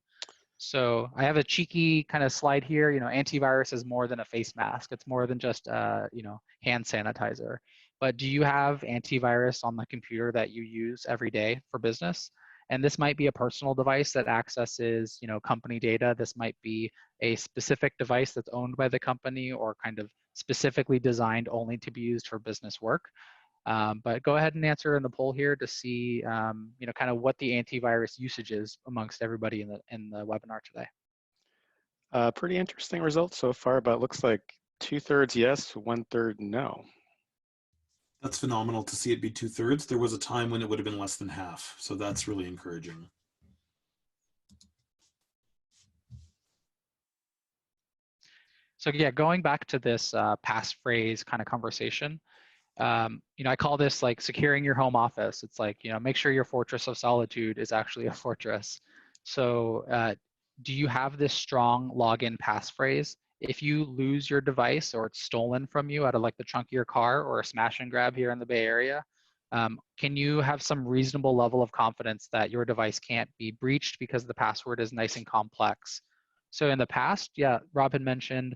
So I have a cheeky kind of slide here. Antivirus is more than a face mask. It's more than just hand sanitizer. But do you have antivirus on the computer that you use every day for business? And this might be a personal device that accesses, company data. This might be a specific device that's owned by the company or kind of specifically designed only to be used for business work. But go ahead and answer in the poll here to see, kind of what the antivirus usage is amongst everybody in the webinar today. Pretty interesting results so far, but it looks like 2/3 yes, 1/3 no. That's phenomenal to see it be 2/3. There was a time when it would have been less than half. So that's really encouraging. So yeah, going back to this passphrase kind of conversation, I call this like securing your home office. It's like, make sure your fortress of solitude is actually a fortress. So do you have this strong login passphrase? If you lose your device or it's stolen from you out of like the trunk of your car or a smash and grab here in the Bay Area, can you have some reasonable level of confidence that your device can't be breached because the password is nice and complex? So in the past, yeah, Rob had mentioned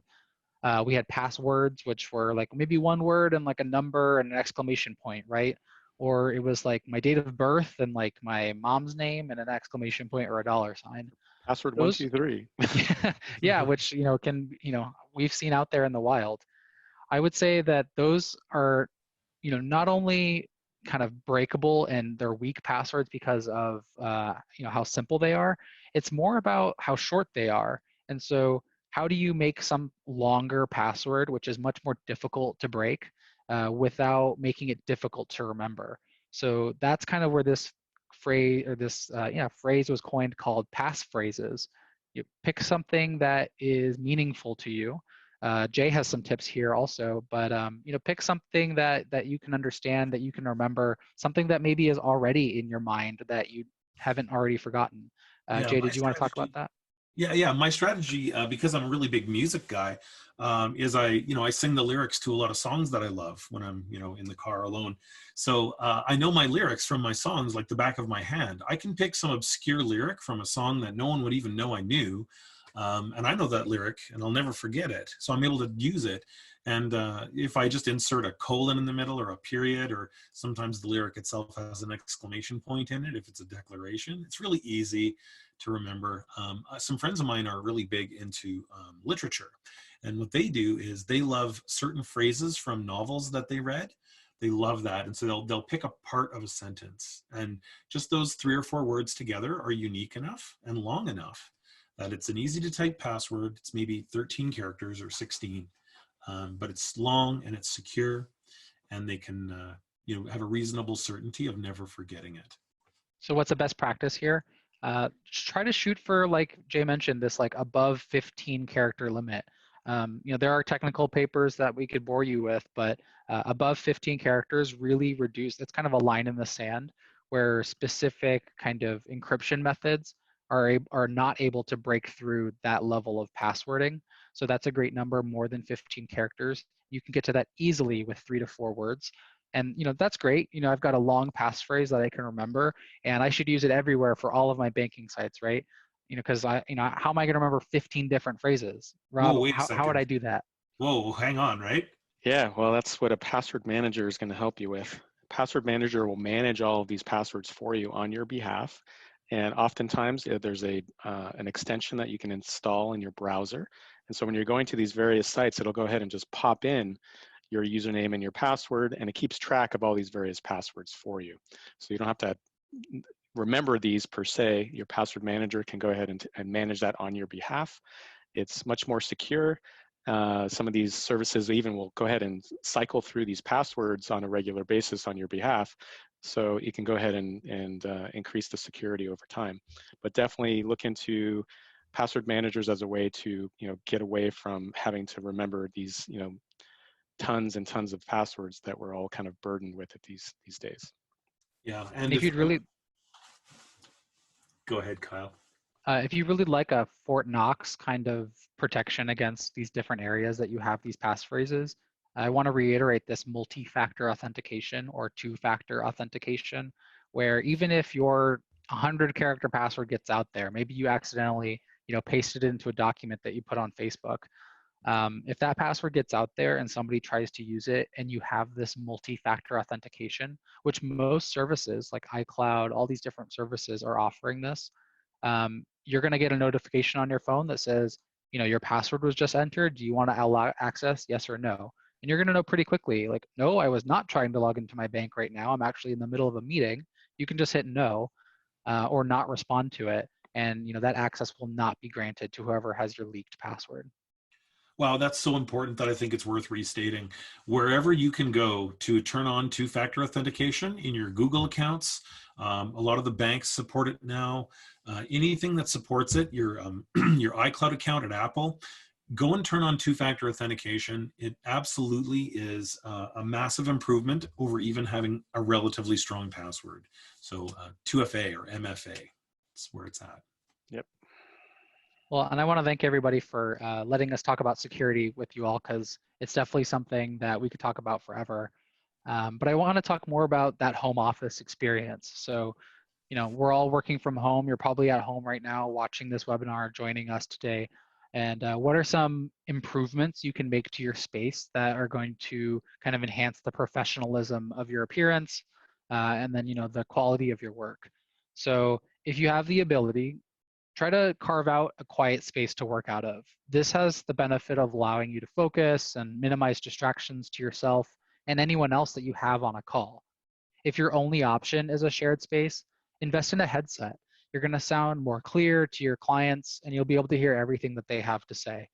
we had passwords, which were like maybe one word and like a number and an exclamation point, right? Or it was like my date of birth and like my mom's name and an exclamation point or a dollar sign. Password Those, 123. yeah, which we've seen out there in the wild. I would say that those are, not only kind of breakable and they're weak passwords because of how simple they are. It's more about how short they are. And so how do you make some longer password, which is much more difficult to break, without making it difficult to remember? So that's kind of where this phrase or this phrase was coined, called passphrases. You pick something that is meaningful to you. Jay has some tips here also, but pick something that you can understand, that you can remember, something that maybe is already in your mind that you haven't already forgotten. Yeah, Jay, did you want to talk about that? Yeah. My strategy, because I'm a really big music guy, is I sing the lyrics to a lot of songs that I love when I'm, in the car alone. So I know my lyrics from my songs like the back of my hand. I can pick some obscure lyric from a song that no one would even know I knew. And I know that lyric and I'll never forget it. So I'm able to use it. And if I just insert a colon in the middle or a period, or sometimes the lyric itself has an exclamation point in it, if it's a declaration, it's really easy to remember. Some friends of mine are really big into literature. And what they do is they love certain phrases from novels that they read. They love that. And so they'll pick a part of a sentence. And just those 3 or 4 words together are unique enough and long enough that it's an easy to type password. It's maybe 13 characters or 16, but it's long and it's secure, and they can have a reasonable certainty of never forgetting it. So what's the best practice here? Try to shoot for, like Jay mentioned, this like above 15 character limit. There are technical papers that we could bore you with, but above 15 characters really reduce, it's kind of a line in the sand where specific kind of encryption methods are not able to break through that level of passwording. So that's a great number, more than 15 characters. You can get to that easily with 3 to 4 words. And that's great. I've got a long passphrase that I can remember, and I should use it everywhere for all of my banking sites, right? Because how am I going to remember 15 different phrases? Rob, Whoa, wait a how would second. I do that? Whoa, hang on, right? Yeah, well, that's what a password manager is going to help you with. Password manager will manage all of these passwords for you on your behalf. And oftentimes there's an extension that you can install in your browser. And so when you're going to these various sites, it'll go ahead and just pop in your username and your password, and it keeps track of all these various passwords for you. So you don't have to remember these per se. Your password manager can go ahead and manage that on your behalf. It's much more secure. Some of these services even will go ahead and cycle through these passwords on a regular basis on your behalf. So you can go ahead and increase the security over time. But definitely look into password managers as a way to get away from having to remember these tons and tons of passwords that we're all kind of burdened with at these days. Yeah, and if you'd really go ahead, Kyle. If you really like a Fort Knox kind of protection against these different areas that you have these passphrases, I want to reiterate this multi-factor authentication or 2-factor authentication, where even if your 100-character password gets out there, maybe you accidentally pasted it into a document that you put on Facebook. If that password gets out there and somebody tries to use it, and you have this multi-factor authentication, which most services like iCloud, all these different services are offering this, you're going to get a notification on your phone that says, your password was just entered. Do you want to allow access? Yes or no? And you're going to know pretty quickly, like, no, I was not trying to log into my bank right now. I'm actually in the middle of a meeting. You can just hit no or not respond to it. And that access will not be granted to whoever has your leaked password. Wow, that's so important that I think it's worth restating. Wherever you can go to turn on two-factor authentication in your Google accounts, a lot of the banks support it now. Anything that supports it, your your iCloud account at Apple, go and turn on two-factor authentication. It absolutely is a massive improvement over even having a relatively strong password. So 2FA or MFA, that's where it's at. Yep. Well, and I want to thank everybody for letting us talk about security with you all, because it's definitely something that we could talk about forever. But I want to talk more about that home office experience. So, we're all working from home. You're probably at home right now watching this webinar, joining us today. And what are some improvements you can make to your space that are going to kind of enhance the professionalism of your appearance and then, the quality of your work? So if you have the ability, try to carve out a quiet space to work out of. This has the benefit of allowing you to focus and minimize distractions to yourself and anyone else that you have on a call. If your only option is a shared space, invest in a headset. You're going to sound more clear to your clients and you'll be able to hear everything that they have to say.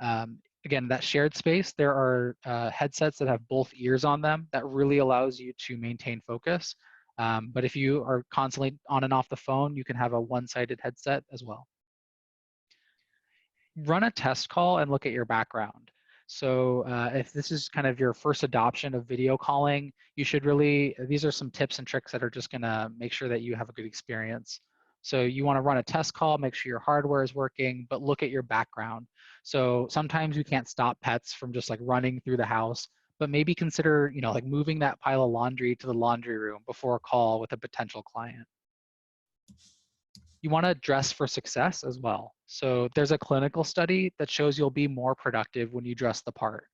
Again, that shared space, there are headsets that have both ears on them that really allows you to maintain focus. But if you are constantly on and off the phone, you can have a one-sided headset as well. Run a test call and look at your background. So if this is kind of your first adoption of video calling, you should really, these are some tips and tricks that are just gonna make sure that you have a good experience. So you wanna run a test call, make sure your hardware is working, but look at your background. So sometimes you can't stop pets from just like running through the house, but maybe consider, like moving that pile of laundry to the laundry room before a call with a potential client. You want to dress for success as well. So there's a clinical study that shows you'll be more productive when you dress the part.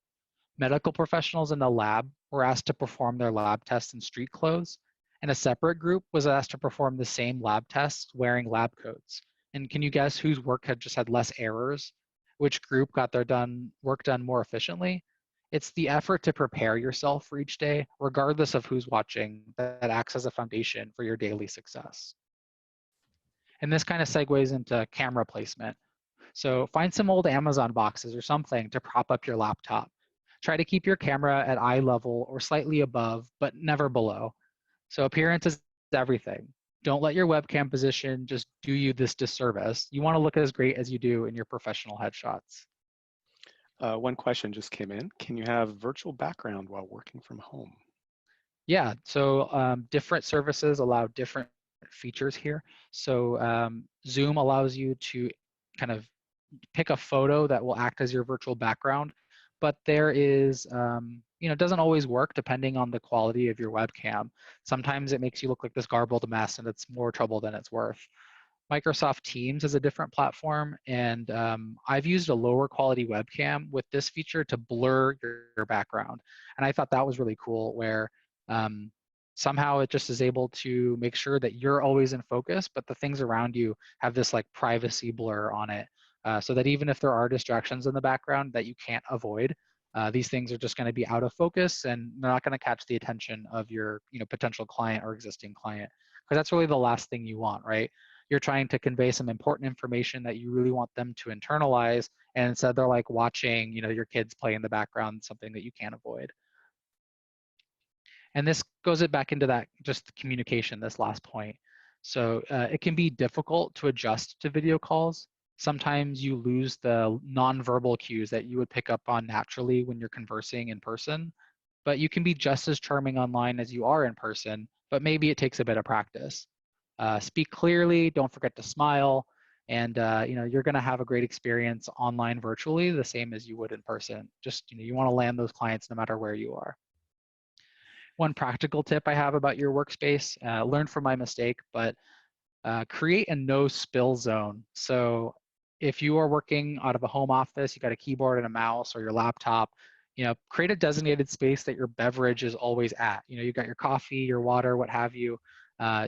Medical professionals in the lab were asked to perform their lab tests in street clothes, and a separate group was asked to perform the same lab tests wearing lab coats. And can you guess whose work had just had less errors? Which group got their work done more efficiently? It's the effort to prepare yourself for each day, regardless of who's watching, that acts as a foundation for your daily success. And this kind of segues into camera placement. So find some old Amazon boxes or something to prop up your laptop. Try to keep your camera at eye level or slightly above, but never below. So appearance is everything. Don't let your webcam position just do you this disservice. You want to look as great as you do in your professional headshots. One question just came in. Can you have virtual background while working from home? Yeah, so different services allow different features here. So Zoom allows you to kind of pick a photo that will act as your virtual background, but there is, it doesn't always work depending on the quality of your webcam. Sometimes it makes you look like this garbled mess and it's more trouble than it's worth. Microsoft Teams is a different platform, and I've used a lower quality webcam with this feature to blur your background. And I thought that was really cool, where somehow it just is able to make sure that you're always in focus, but the things around you have this like privacy blur on it. So that even if there are distractions in the background that you can't avoid, these things are just going to be out of focus and they're not going to catch the attention of your potential client or existing client, because that's really the last thing you want, right? You're trying to convey some important information that you really want them to internalize, and instead they're like watching your kids play in the background, something that you can't avoid. And this goes it back into that just communication, this last point. So it can be difficult to adjust to video calls. Sometimes you lose the nonverbal cues that you would pick up on naturally when you're conversing in person, but you can be just as charming online as you are in person, but maybe it takes a bit of practice. Speak clearly, don't forget to smile, and you're gonna have a great experience online virtually, the same as you would in person. Just you wanna land those clients no matter where you are. One practical tip I have about your workspace, learn from my mistake, but create a no spill zone. So if you are working out of a home office, you got a keyboard and a mouse or your laptop, create a designated space that your beverage is always at. You got your coffee, your water, what have you.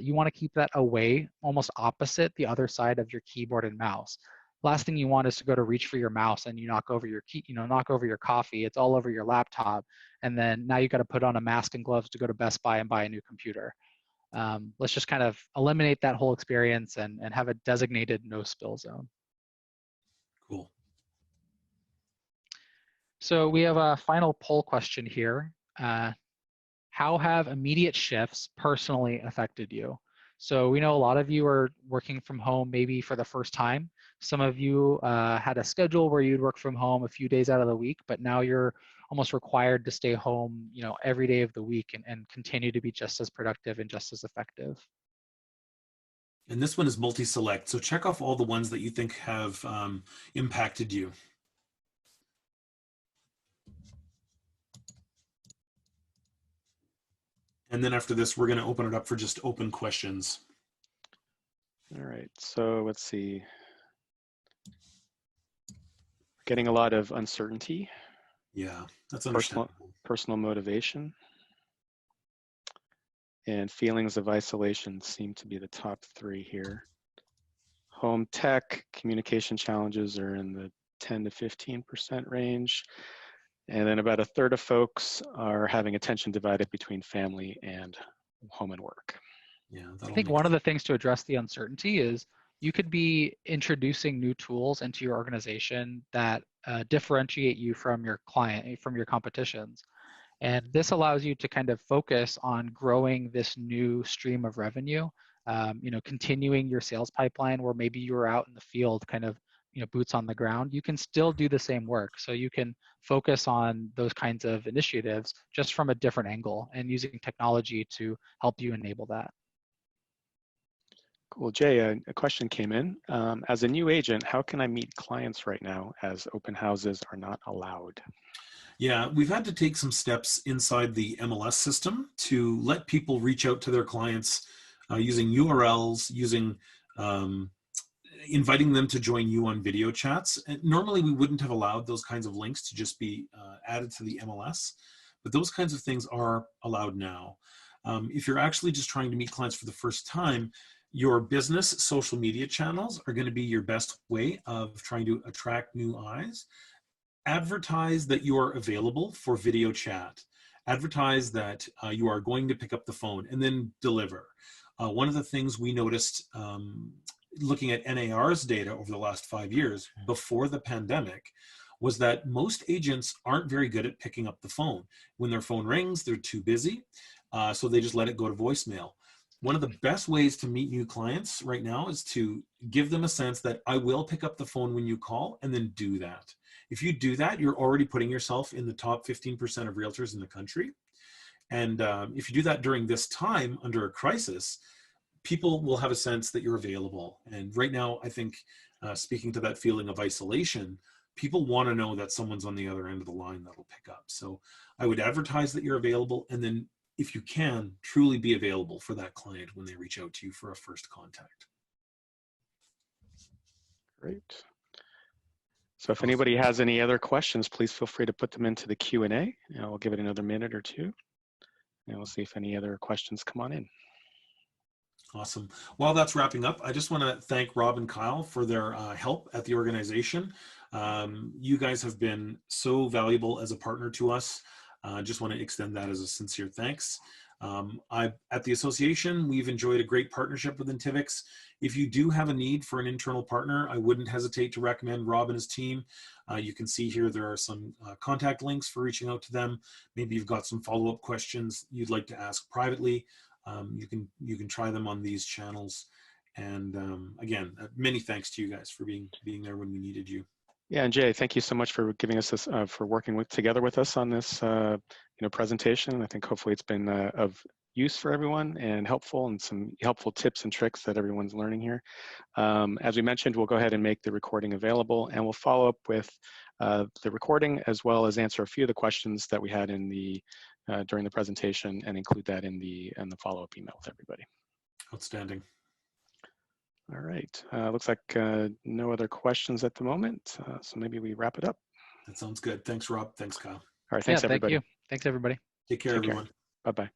You want to keep that away, almost opposite the other side of your keyboard and mouse. last thing you want is to go to reach for your mouse and you knock over your key, knock over your coffee. It's all over your laptop, and then now you got to put on a mask and gloves to go to Best Buy and buy a new computer. Let's just kind of eliminate that whole experience and have a designated no spill zone. Cool. So we have a final poll question here. How have immediate shifts personally affected you? So we know a lot of you are working from home maybe for the first time. Some of you had a schedule where you'd work from home a few days out of the week, but now you're almost required to stay home, every day of the week and continue to be just as productive and just as effective. And this one is multi-select. So check off all the ones that you think have impacted you. And then after this, we're going to open it up for just open questions. All right, so let's see. Getting a lot of uncertainty. Yeah, that's understandable. Personal motivation. And feelings of isolation seem to be the top 3 here. Home tech, communication challenges are in the 10 to 15% range. And then about a third of folks are having attention divided between family and home and work. Yeah, I think one of the things to address the uncertainty is you could be introducing new tools into your organization that differentiate you from your client, from your competitions. And this allows you to kind of focus on growing this new stream of revenue, continuing your sales pipeline where maybe you're out in the field kind of, boots on the ground. You can still do the same work. So you can focus on those kinds of initiatives just from a different angle and using technology to help you enable that. Cool. Jay, a question came in. As a new agent, how can I meet clients right now as open houses are not allowed? Yeah, we've had to take some steps inside the MLS system to let people reach out to their clients using URLs, using inviting them to join you on video chats. And normally we wouldn't have allowed those kinds of links to just be added to the MLS, but those kinds of things are allowed now. If you're actually just trying to meet clients for the first time, your business social media channels are going to be your best way of trying to attract new eyes. Advertise that you are available for video chat. Advertise that you are going to pick up the phone, and then deliver. One of the things we noticed looking at NAR's data over the last 5 years before the pandemic was that most agents aren't very good at picking up the phone. When their phone rings, they're too busy, so they just let it go to voicemail. One of the best ways to meet new clients right now is to give them a sense that I will pick up the phone when you call, and then do that. If you do that, you're already putting yourself in the top 15% of realtors in the country. And if you do that during this time under a crisis, people will have a sense that you're available. And right now, I think, speaking to that feeling of isolation, people want to know that someone's on the other end of the line that'll pick up. So I would advertise that you're available, and then if you can, truly be available for that client when they reach out to you for a first contact. Great. So if anybody has any other questions, please feel free to put them into the Q&A. And we'll give it another minute or two, and we'll see if any other questions come on in. Awesome. While that's wrapping up, I just want to thank Rob and Kyle for their help at the organization. You guys have been so valuable as a partner to us. I just want to extend that as a sincere thanks. At the association, we've enjoyed a great partnership with Intivix. If you do have a need for an internal partner, I wouldn't hesitate to recommend Rob and his team. You can see here there are some contact links for reaching out to them. Maybe you've got some follow-up questions you'd like to ask privately. You can try them on these channels. And again, many thanks to you guys for being there when we needed you. Yeah, and Jay, thank you so much for giving us this, for working together with us on this, presentation. I think hopefully it's been of use for everyone and helpful, and some helpful tips and tricks that everyone's learning here. As we mentioned, we'll go ahead and make the recording available, and we'll follow up with the recording as well as answer a few of the questions that we had in the during the presentation, and include that in the follow-up email with everybody. Outstanding. All right, looks like no other questions at the moment, so maybe we wrap it up. That sounds good. Thanks, Rob. Thanks, Kyle. All right, thanks everybody. Thank you. Thanks everybody. Take care, everyone. Bye-bye.